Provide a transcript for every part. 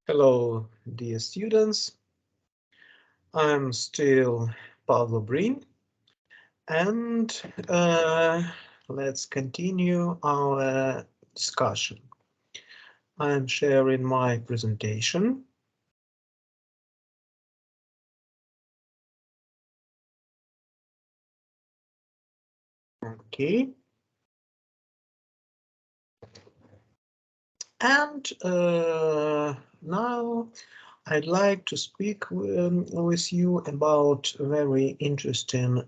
Hello, dear students. I'm still Pavlo Brin, and let's continue our discussion. I'm sharing my presentation. Okay. And now I'd like to speak with you about a very interesting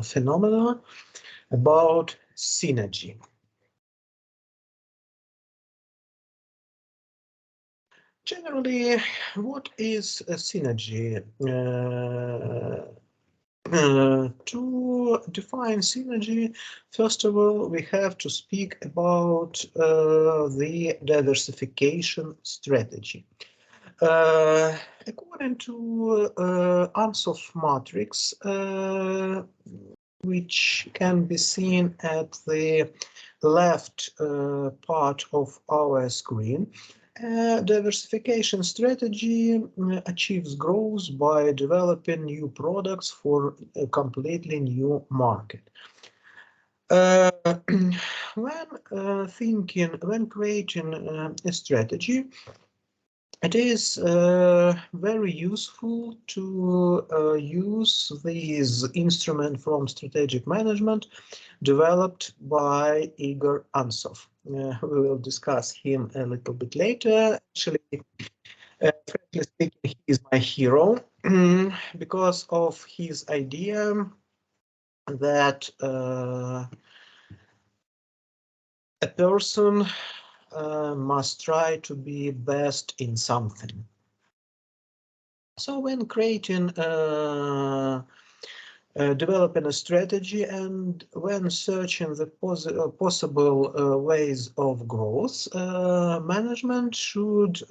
phenomena about synergy. Generally, what is a synergy? To define synergy, first of all, we have to speak about the diversification strategy. According to Ansoff matrix, which can be seen at the left part of our screen, diversification strategy achieves growth by developing new products for a completely new market. When creating a strategy, it is very useful to use this instrument from strategic management developed by Igor Ansoff. We will discuss him a little bit later. Actually, frankly speaking, he is my hero because of his idea that a person must try to be best in something. So when creating developing a strategy and when searching the possible ways of growth, management should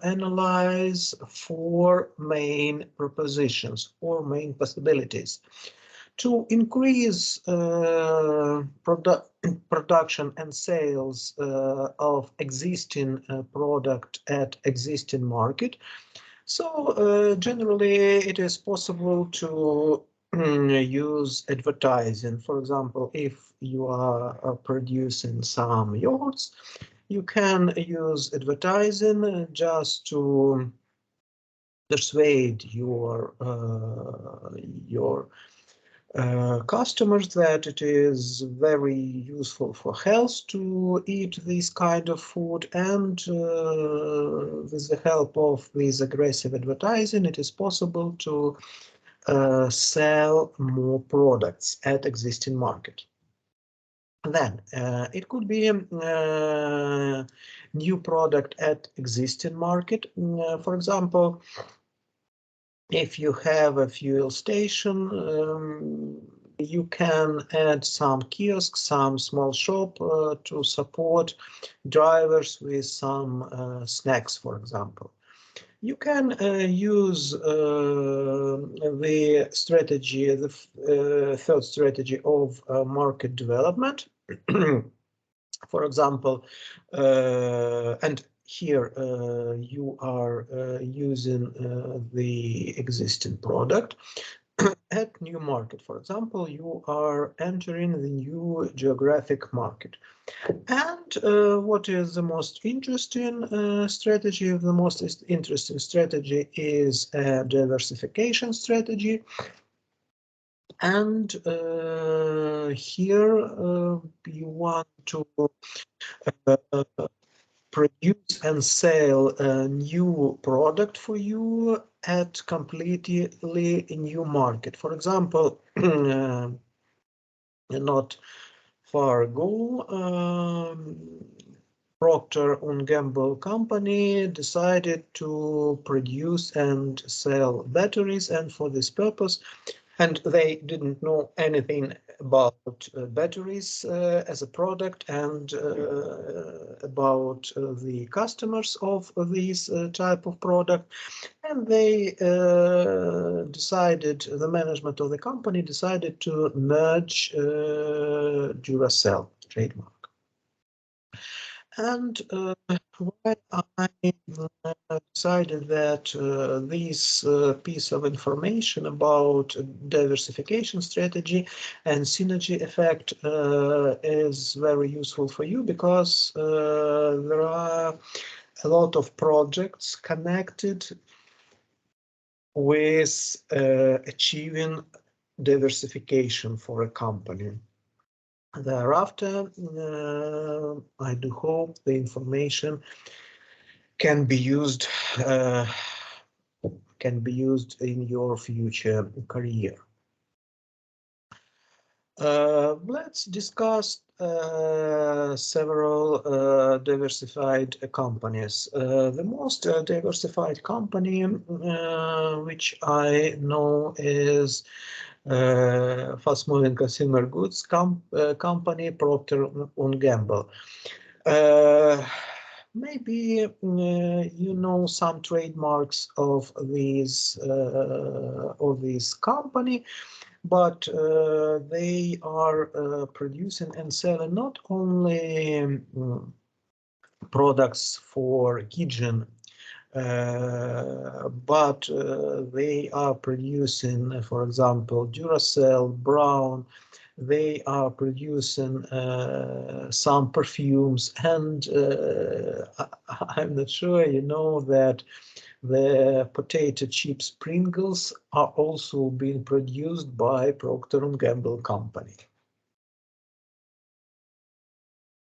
analyze four main propositions, four main possibilities. To increase production and sales of existing product at existing market. So generally it is possible to use advertising. For example, if you are producing some yogurts, you can use advertising just to persuade your customers that it is very useful for health to eat this kind of food, and with the help of this aggressive advertising, it is possible to sell more products at existing market. Then it could be a new product at existing market. For example, if you have a fuel station, you can add some kiosks, some small shop to support drivers with some snacks, for example. You can use the strategy, the third strategy of market development. For example, and here you are using the existing product at new market. For example, you are entering the new geographic market. And what is the most interesting strategy? The most interesting strategy is a diversification strategy. And here you want to produce and sell a new product for you at completely new market. For example, not far ago, Procter & Gamble company decided to produce and sell batteries, and for this purpose, and they didn't know anything about batteries as a product and about the customers of this type of product. And they decided, the management of the company decided to merge Duracell trademark. And why I decided that this piece of information about diversification strategy and synergy effect is very useful for you, because there are a lot of projects connected with achieving diversification for a company. Thereafter, I do hope the information can be used uh, in your future career. Let's discuss several diversified companies. The most diversified company which I know is fast-moving consumer goods company Procter & Gamble. Maybe you know some trademarks of this company, but they are producing and selling not only products for kitchen, but they are producing, for example, Duracell, Braun. They are producing some perfumes, and I'm not sure you know that the potato chips Pringles are also being produced by Procter & Gamble company.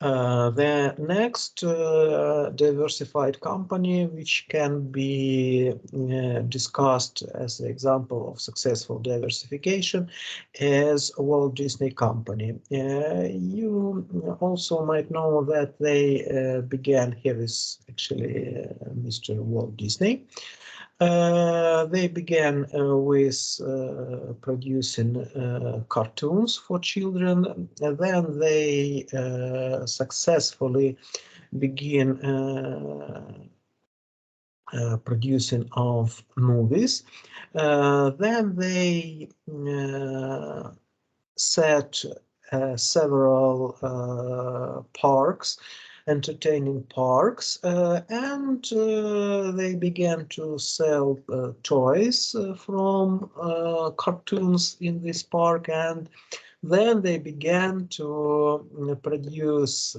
The next diversified company which can be discussed as an example of successful diversification is Walt Disney Company. You also might know that they began here is actually Mr. Walt Disney. They began with producing cartoons for children, and then they successfully begin producing of movies. Then they set several parks, entertaining parks, and they began to sell toys from cartoons in this park, and then they began to produce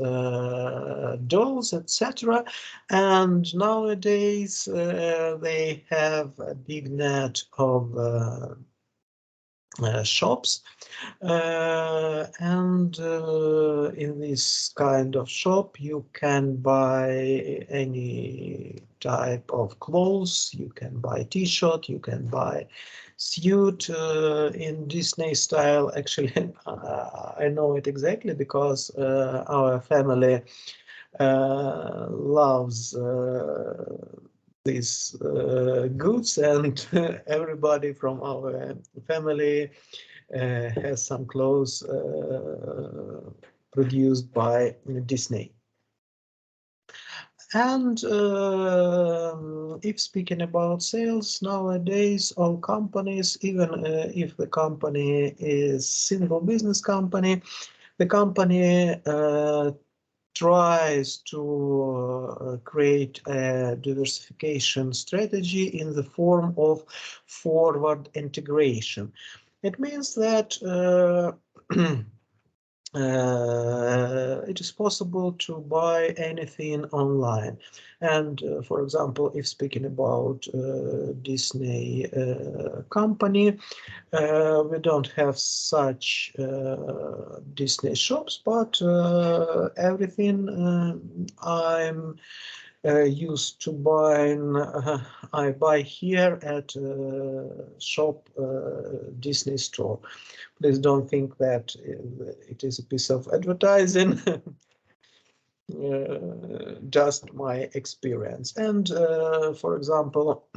dolls, etc. And nowadays they have a big net of shops, and in this kind of shop you can buy any type of clothes. You can buy t-shirt, you can buy suit in Disney style. Actually, I know it exactly because our family loves these goods, and everybody from our family has some clothes produced by Disney. And if speaking about sales, nowadays all companies, even if the company is single business company, the company tries to create a diversification strategy in the form of forward integration. It means that it is possible to buy anything online. And for example, if speaking about Disney company, we don't have such Disney shops, but everything I'm used to buying, I buy here at shop Disney store. Please don't think that it is a piece of advertising. Just my experience. And for example,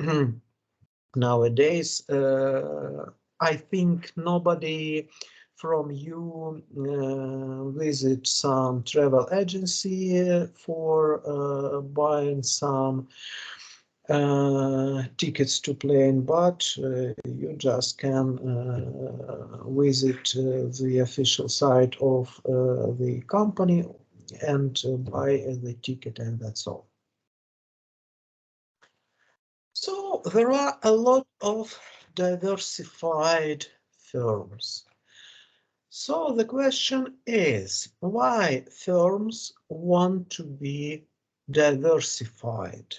nowadays, I think nobody from you visit some travel agency for buying some tickets to plane, but you just can visit the official site of the company, and buy the ticket, and that's all. So there are a lot of diversified firms. So the question is, why firms want to be diversified?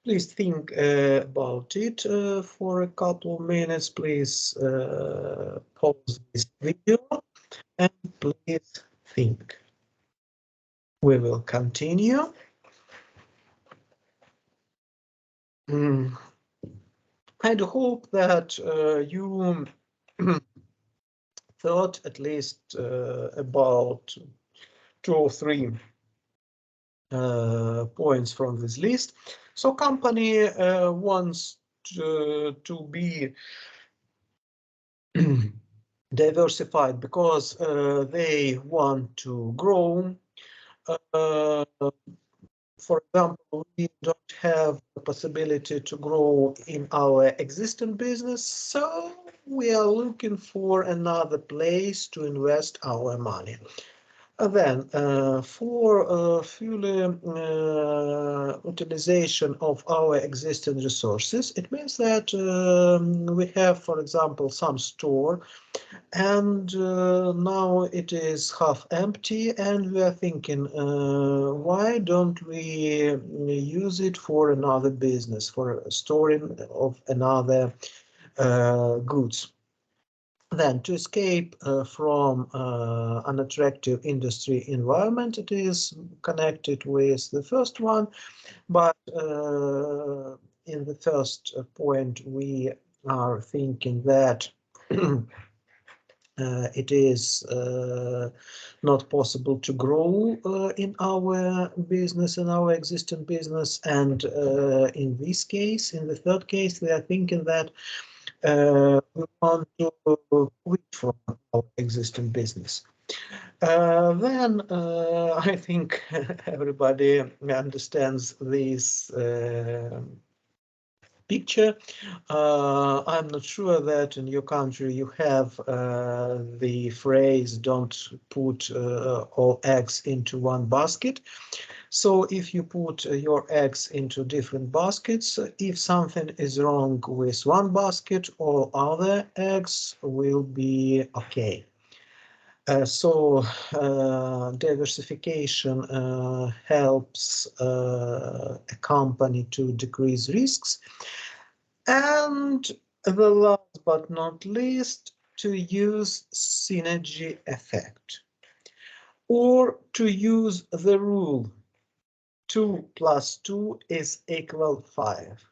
Please think about it for a couple of minutes. Please pause this video and please think. We will continue. I hope that you thought at least about 2 or 3 points from this list. So company wants to be diversified because they want to grow. For example, we don't have the possibility to grow in our existing business, so we are looking for another place to invest our money. Then, for fully utilization of our existing resources, it means that we have, for example, some store, and now it is half empty, and we are thinking, why don't we use it for another business, for storing of another goods? Then, to escape from unattractive industry environment, it is connected with the first one, but in the first point, we are thinking that it is not possible to grow in our business, in our existing business, and in this case, in the third case, we are thinking that we want to quit from our existing business. Then I think everybody understands this picture. I'm not sure that in your country you have the phrase "don't put all eggs into one basket." So if you put your eggs into different baskets, if something is wrong with one basket, all other eggs will be okay. So diversification helps a company to decrease risks. And the last but not least, to use synergy effect, or to use the rule 2 plus 2 is equal 5.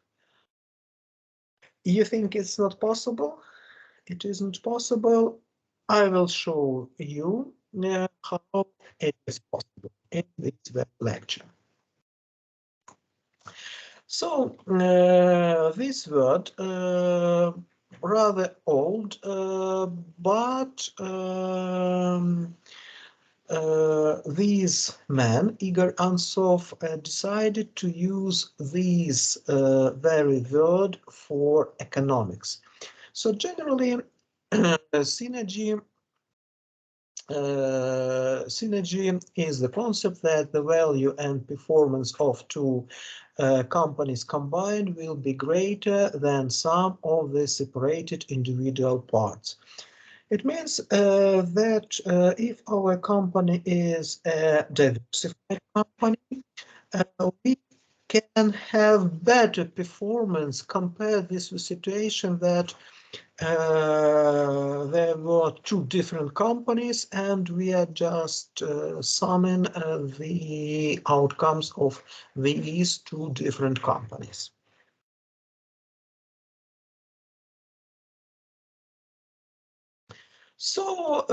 You think it's not possible? It isn't possible. I will show you how it is possible in this web lecture. So this word rather old, but these men, Igor Ansov, decided to use this very word for economics. So generally, synergy is the concept that the value and performance of two companies combined will be greater than some of the separated individual parts. It means that if our company is a diversified company, we can have better performance compared with the situation that there were two different companies and we are just summing the outcomes of these two different companies. So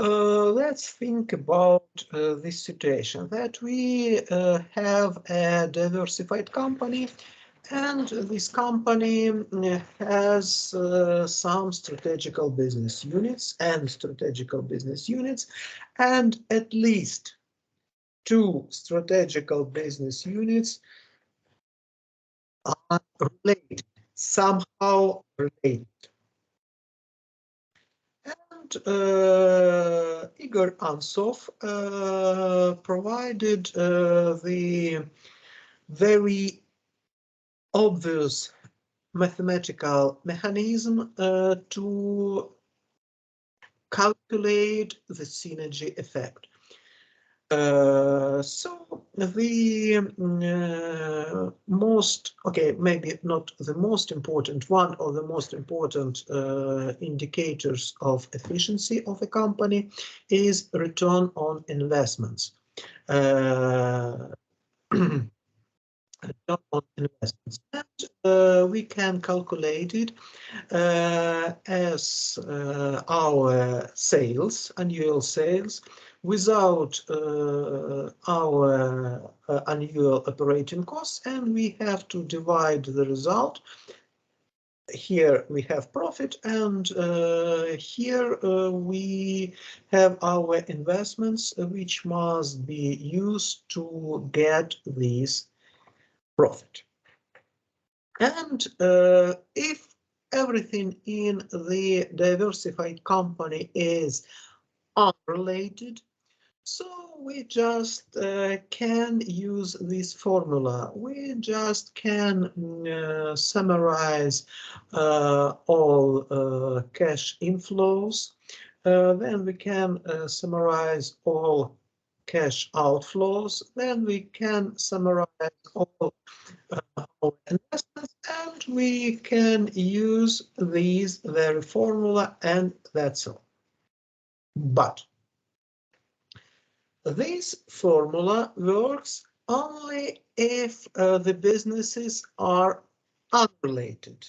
let's think about this situation that we have a diversified company, and this company has some strategical business units and at least 2 strategical business units are related, somehow related. And Igor Ansov provided the very obvious mathematical mechanism to calculate the synergy effect. So the maybe not the most important, one of the most important indicators of efficiency of a company is return on investments. Return on investments. And we can calculate it as our sales, annual sales, without our annual operating costs, and we have to divide the result. Here we have profit, and here we have our investments, which must be used to get this profit. And if everything in the diversified company is unrelated, so we just can use this formula. We just can summarize all cash inflows. Then we can summarize all cash outflows. Then we can summarize all our investments, and we can use these very formula, and that's all. But this formula works only if the businesses are unrelated.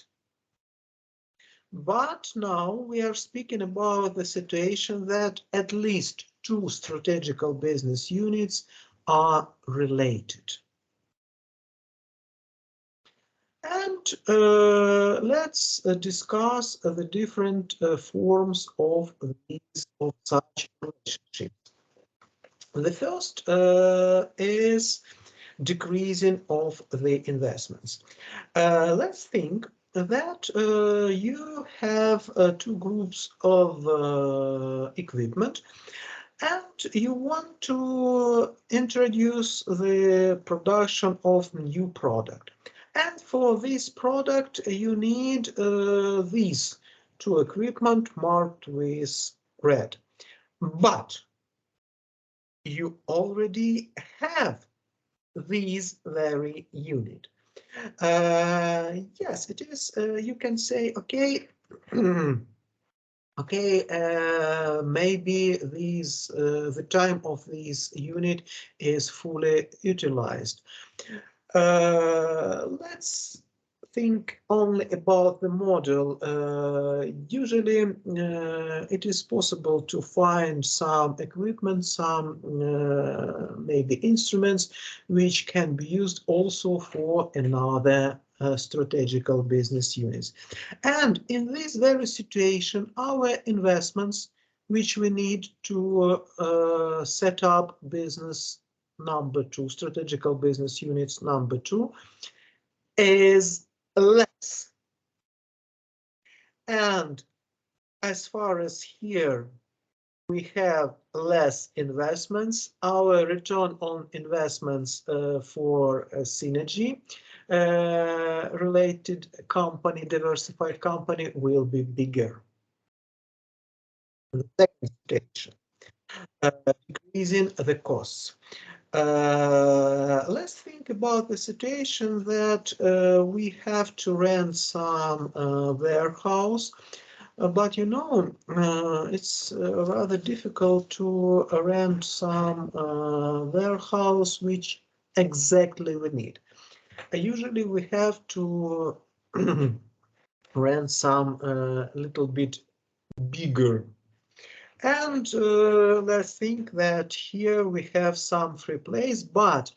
But now we are speaking about the situation that at least two strategical business units are related. And let's discuss the different forms of such relationships. The first is decreasing of the investments. Let's think that you have two groups of equipment, and you want to introduce the production of new product. And for this product, you need these two equipment marked with red. But you already have these very unit. Yes, it is. You can say, okay, okay, maybe these the time of this unit is fully utilized. Let's think only about the model. Usually, it is possible to find some equipment, some maybe instruments, which can be used also for another strategical business units. And in this very situation, our investments, which we need to set up business number two, strategical business units number two, is less. And as far as here we have less investments, our return on investments for synergy related company, diversified company, will be bigger. The second stage, decreasing the costs. Let's think about the situation that we have to rent some warehouse, but you know, it's rather difficult to rent some warehouse which exactly we need. Usually we have to rent some little bit bigger. And let's think that here we have some free place, but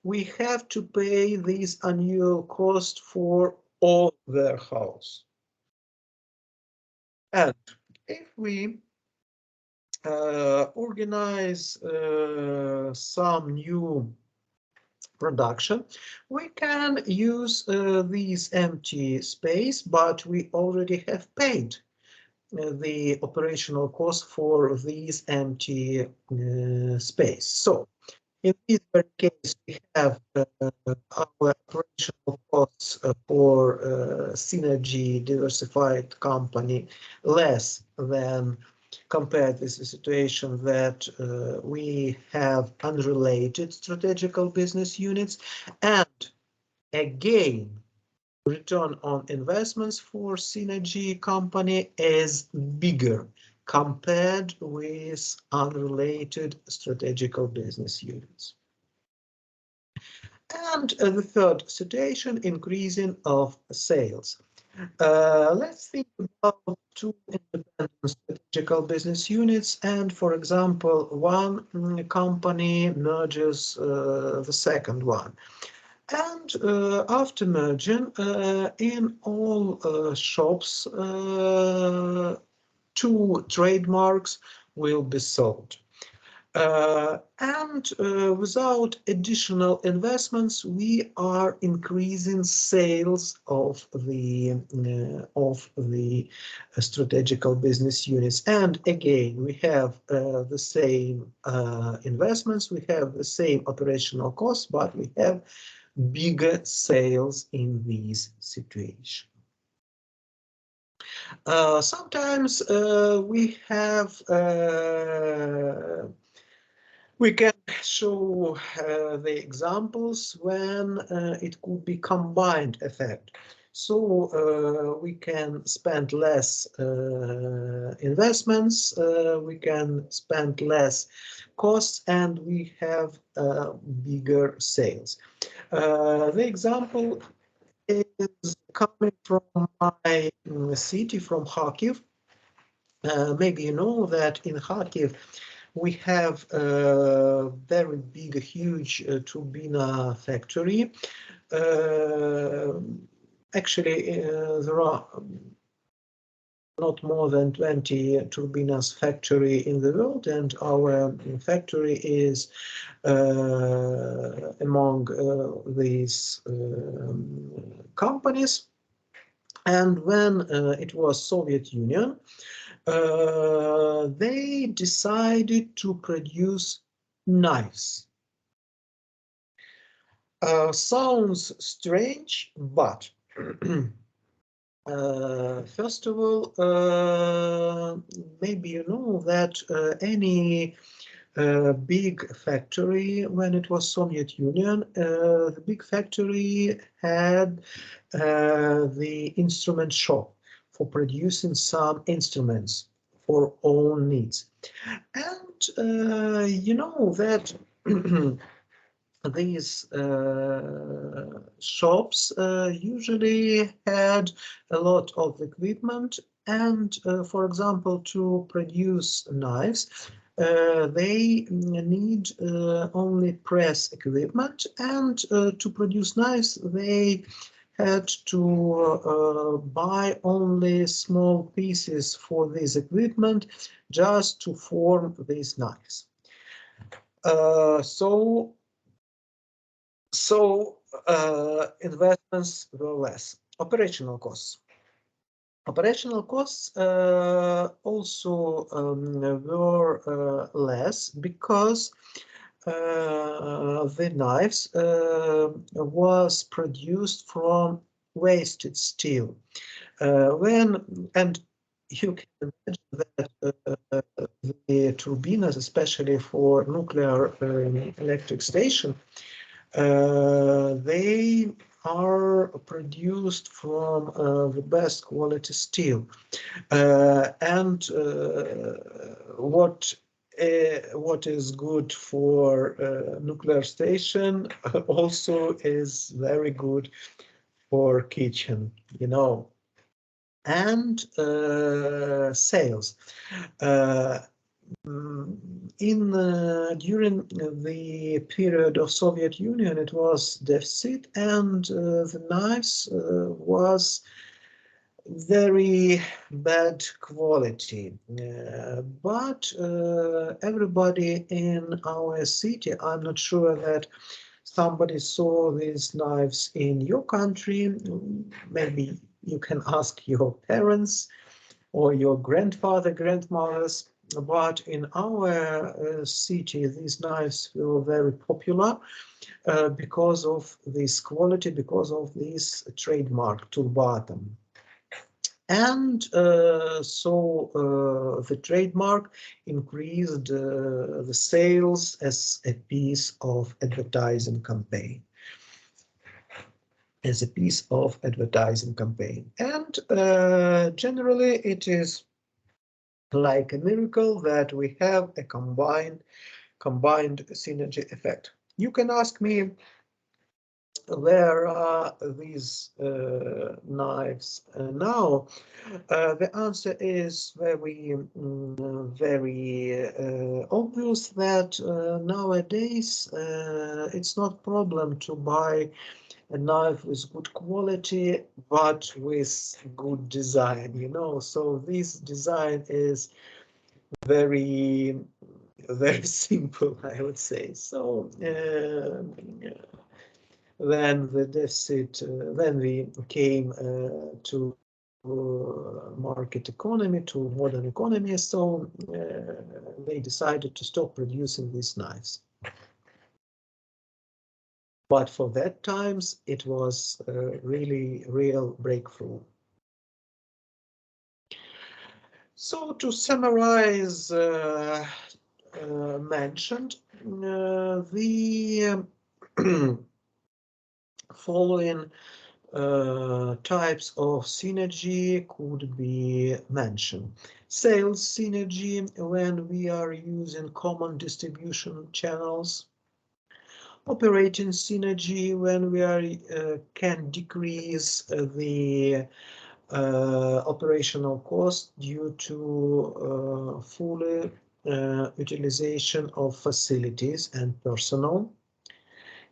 we have to pay this annual cost for all warehouse. And if we organize some new production, we can use this empty space, but we already have paid the operational cost for these empty space. So in this very case, we have our operational costs for Synergy diversified company less than compared with the situation that we have unrelated strategical business units. And again, return on investments for Synergy company is bigger compared with unrelated strategical business units. And the third situation, increasing of sales. Let's think about two independent strategical business units, and for example, one company merges the second one. And after merging, in all shops, two trademarks will be sold. And without additional investments, we are increasing sales of the strategical business units. And again, we have the same investments, we have the same operational costs, but we have bigger sales in these situations. Sometimes we can show the examples when it could be combined effect. So we can spend less investments, we can spend less costs, and we have bigger sales. The example is coming from my city, from Kharkiv. Maybe you know that in Kharkiv we have a very big, huge turbina factory. Actually, there are not more than 20 turbinas factory in the world, and our factory is among these companies. And when it was Soviet Union, they decided to produce knives. Sounds strange, but first of all, maybe you know that any big factory, when it was Soviet Union, the big factory had the instrument shop for producing some instruments for own needs. And you know that these shops usually had a lot of equipment, and for example, to produce knives, they need only press equipment, and to produce knives they had to buy only small pieces for this equipment just to form these knives. So investments were less. Operational costs. Operational costs also were less because the knives was produced from wasted steel. And you can imagine that the turbines, especially for nuclear electric station, they are produced from the best quality steel, and what is good for nuclear station also is very good for kitchen, you know. And sales. During the period of Soviet Union, it was deficit, and the knives was very bad quality. But everybody in our city, I'm not sure that somebody saw these knives in your country. Maybe you can ask your parents. or your grandfather, grandmothers. But in our city, these knives were very popular because of this quality, because of this trademark, Turbatum. And so the trademark increased the sales as a piece of advertising campaign. As a piece of advertising campaign. And generally it is like a miracle that we have a combined synergy effect. You can ask me, where are these knives now? The answer is very obvious that nowadays it's not problem to buy a knife with good quality, but with good design, you know. So this design is very, very simple, I would say. So then the deficit, then we came to market economy, to modern economy. So they decided to stop producing these knives. But for that times, it was a really real breakthrough. So to summarize mentioned, the following types of synergy could be mentioned. Sales synergy, when we are using common distribution channels. Operating synergy, when we are can decrease the operational cost due to full utilization of facilities and personnel.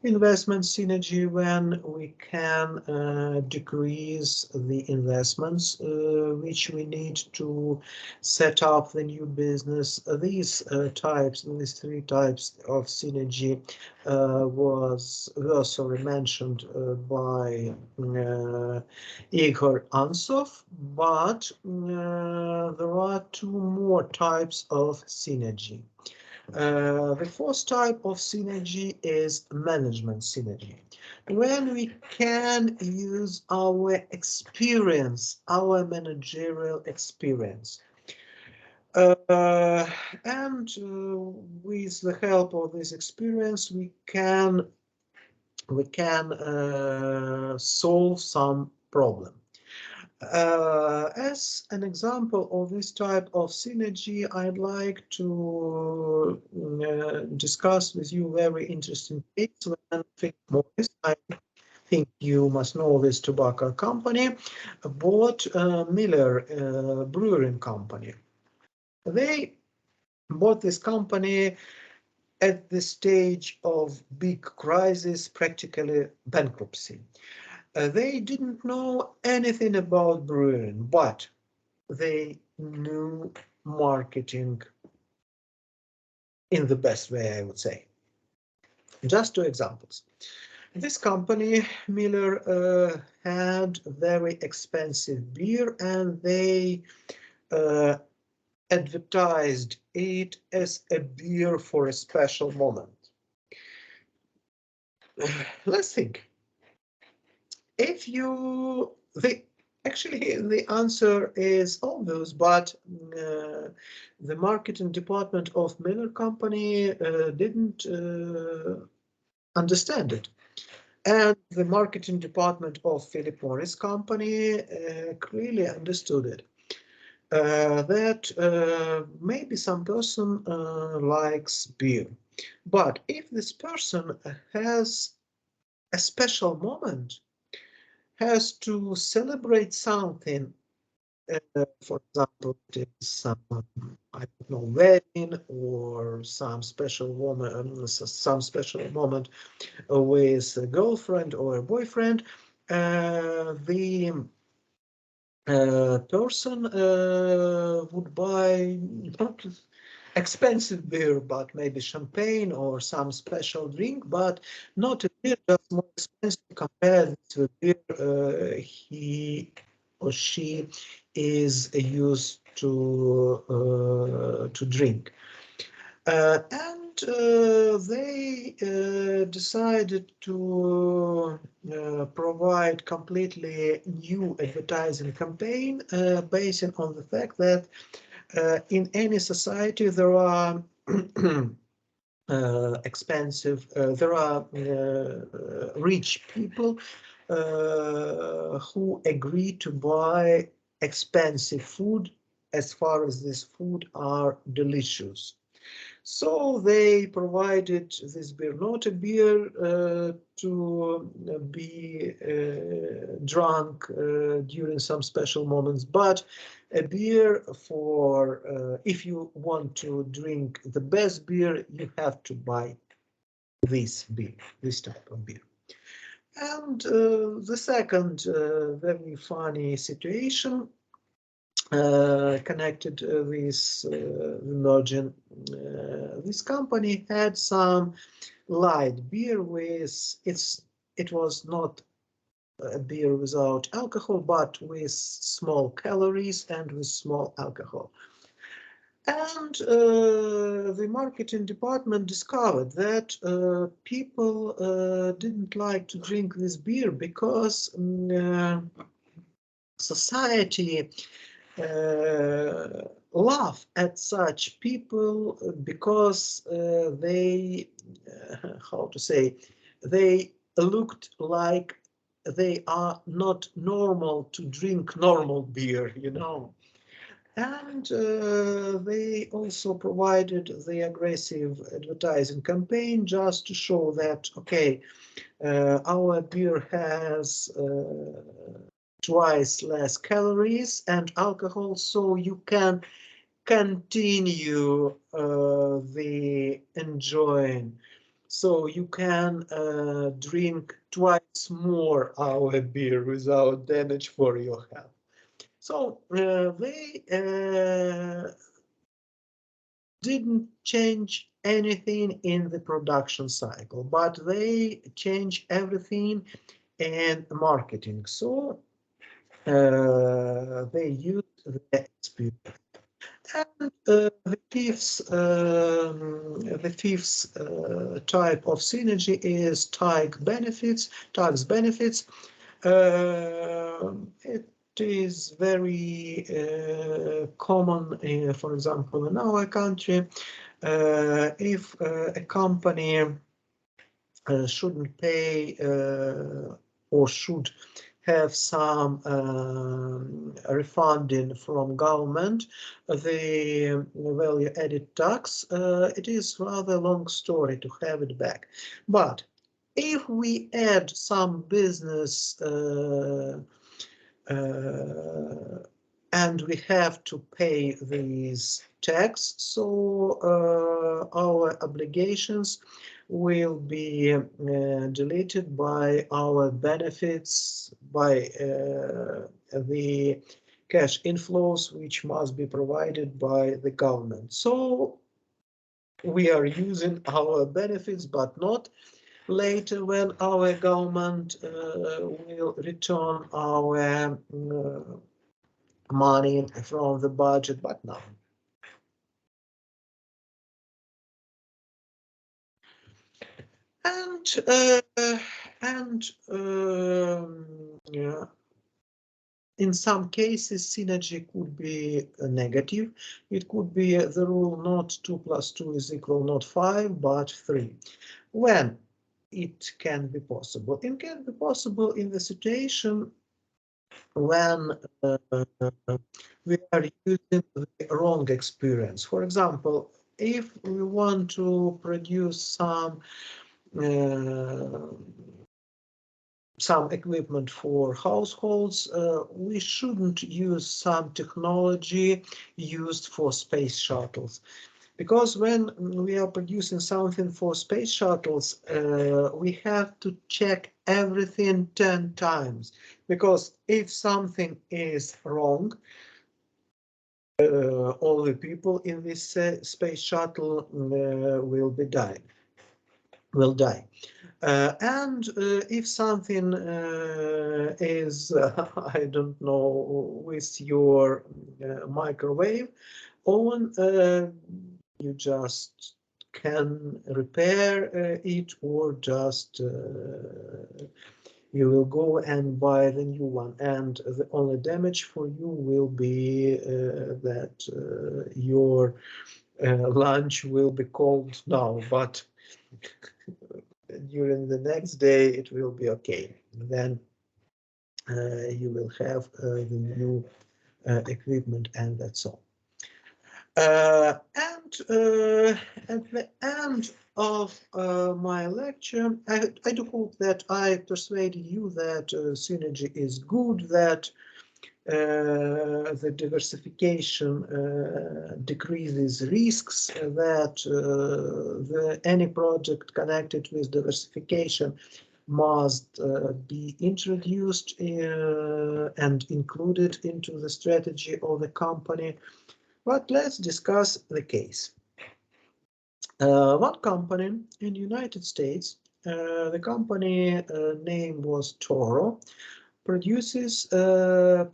Investment synergy, when we can decrease the investments which we need to set up the new business. These three types of synergy was also mentioned by Igor Ansov, but there are two more types of synergy. The fourth type of synergy is management synergy, when we can use our experience, our managerial experience. And with the help of this experience, we can solve some problem. As an example of this type of synergy, I'd like to discuss with you very interesting case when Philip Morris, I think you must know this tobacco company, bought Miller Brewing Company. They bought this company at the stage of big crisis, practically bankruptcy. They didn't know anything about brewing, but they knew marketing in the best way, I would say. Just two examples. This company, Miller, had very expensive beer, and they advertised it as a beer for a special moment. Let's think. If you, actually the answer is obvious, but the marketing department of Miller Company didn't understand it. And the marketing department of Philip Morris Company clearly understood it. That maybe some person likes beer, but if this person has a special moment, has to celebrate something, for example, it is some, I don't know, wedding or some special woman, some special moment with a girlfriend or a boyfriend, the person would buy not expensive beer, but maybe champagne or some special drink, but not a beer, just more expensive compared to the beer he or she is used to drink. And they decided to provide completely new advertising campaign based on the fact that in any society there are there are rich people who agree to buy expensive food as far as this food are delicious. So they provided this beer, not a beer to be drunk during some special moments, but a beer for if you want to drink the best beer, you have to buy this beer, this type of beer. And the second very funny situation connected with Virgin. This company had some light beer with it was not a beer without alcohol, but with small calories and with small alcohol. And the marketing department discovered that people didn't like to drink this beer because society laugh at such people because they, how to say, they looked like they are not normal to drink normal beer, you know. And they also provided the aggressive advertising campaign just to show that, okay, our beer has twice less calories and alcohol, so you can continue the enjoying. So you can drink twice more our beer without damage for your health. So they didn't change anything in the production cycle, but they changed everything in marketing. So they use the experience. And the fifth type of synergy is tax benefits. It is very common, for example, in our country. If a company shouldn't pay or should have some refunding from government, the value added tax, it is rather a long story to have it back. But if we add some business and we have to pay these tax, so our obligations will be deleted by our benefits, by the cash inflows which must be provided by the government. So we are using our benefits, but not later when our government will return our money from the budget, but now. And yeah, in some cases, synergy could be negative. It could be the rule not 2 plus 2 is equal not 5, but 3. When it can be possible? It can be possible in the situation when we are using the wrong experience. For example, if we want to produce some equipment for households, we shouldn't use some technology used for space shuttles. Because when we are producing something for space shuttles, we have to check everything 10 times. Because if something is wrong, all the people in this space shuttle will die. And if something is, I don't know, with your microwave oven, you just can repair it, or just you will go and buy the new one, and the only damage for you will be that your lunch will be cold now, but during the next day it will be okay. Then you will have the new equipment, and that's all. And at the end of my lecture, I do hope that I persuaded you that synergy is good, that the diversification decreases risks, that any project connected with diversification must be introduced and included into the strategy of the company. But let's discuss the case. One company in the United States, the company name was Toro, produced the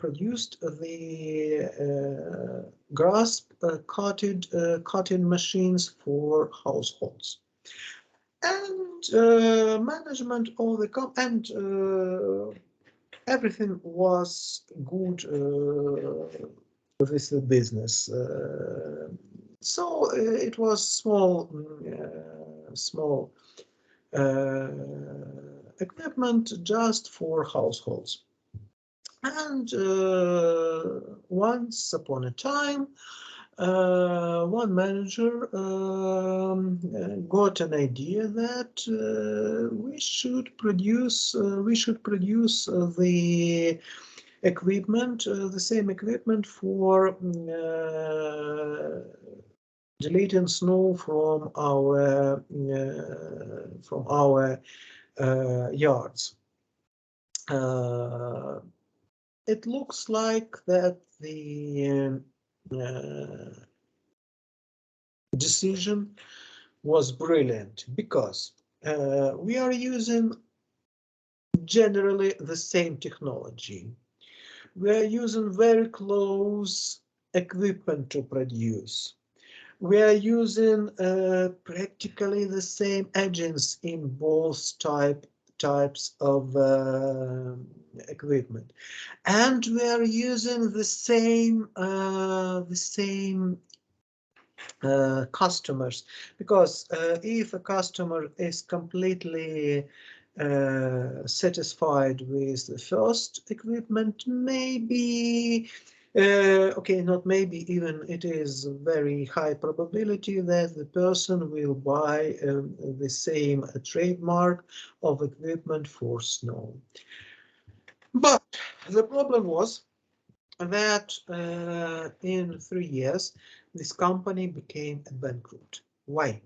grass cutting machines for households. And management of the and everything was good with the business. So it was small equipment just for households. And once upon a time, one manager got an idea that we should produce the equipment, the same equipment for deleting snow from our yards. It looks like that the decision was brilliant, because we are using generally the same technology. We are using very close equipment to produce. We are using practically the same engines in both types of equipment, and we are using the same customers, because if a customer is completely satisfied with the first equipment, maybe okay, not maybe, even it is very high probability that the person will buy the same trademark of equipment for snow. But the problem was that in 3 years, this company became a bankrupt. Why?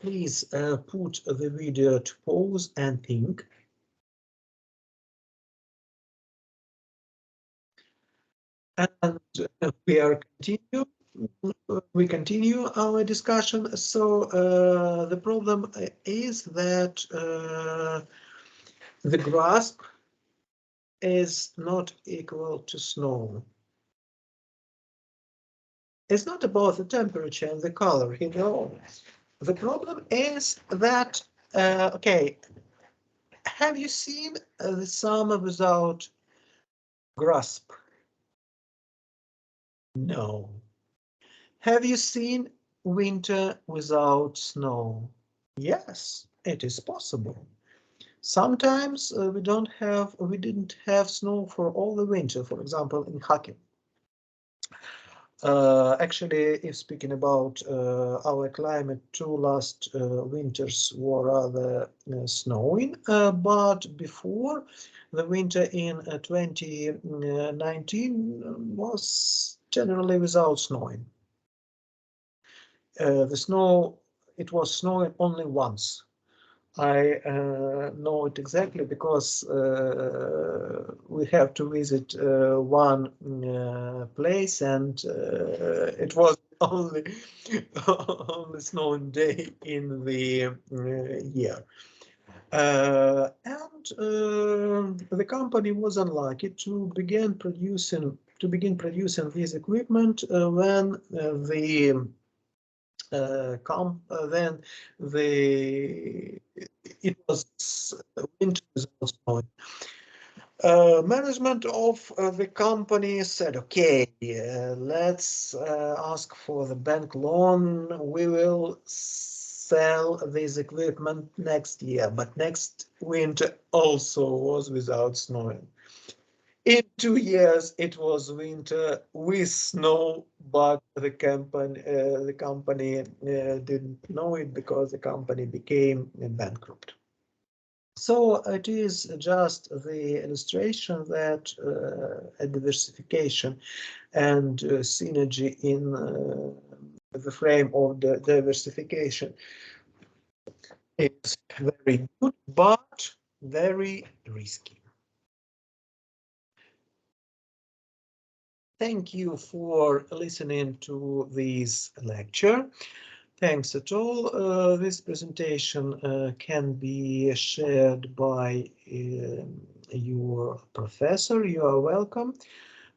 Please put the video to pause and think. And we continue our discussion. So the problem is that the grass is not equal to snow. It's not about the temperature and the color, you know. The problem is that, okay, have you seen the summer without grasp? No. Have you seen winter without snow? Yes, it is possible. Sometimes we didn't have snow for all the winter, for example, in Kharkiv. Actually, if speaking about our climate, 2 last winters were rather snowing, but before, the winter in 2019 was generally without snowing. It was snowing only once. I know it exactly, because we have to visit one place, and it was only snowing day in the year. And the company was unlucky to begin producing this equipment when then it was winter without snowing. Management of the company said, okay, let's ask for the bank loan. We will sell this equipment next year, but next winter also was without snowing. In 2 years, it was winter with snow, but the company didn't know it because the company became bankrupt. So it is just the illustration that a diversification and synergy in the frame of the diversification is very good, but very risky. Thank you for listening to this lecture. Thanks at all. This presentation can be shared by your professor. You are welcome.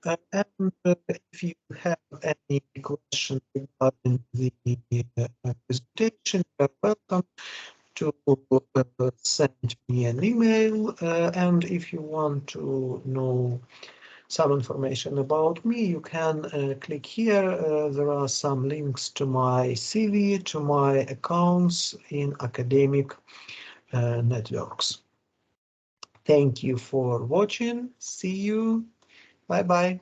And if you have any questions regarding the presentation, you are welcome to send me an email. And if you want to know some information about me, you can click here. There are some links to my CV, to my accounts in academic networks. Thank you for watching. See you. Bye bye.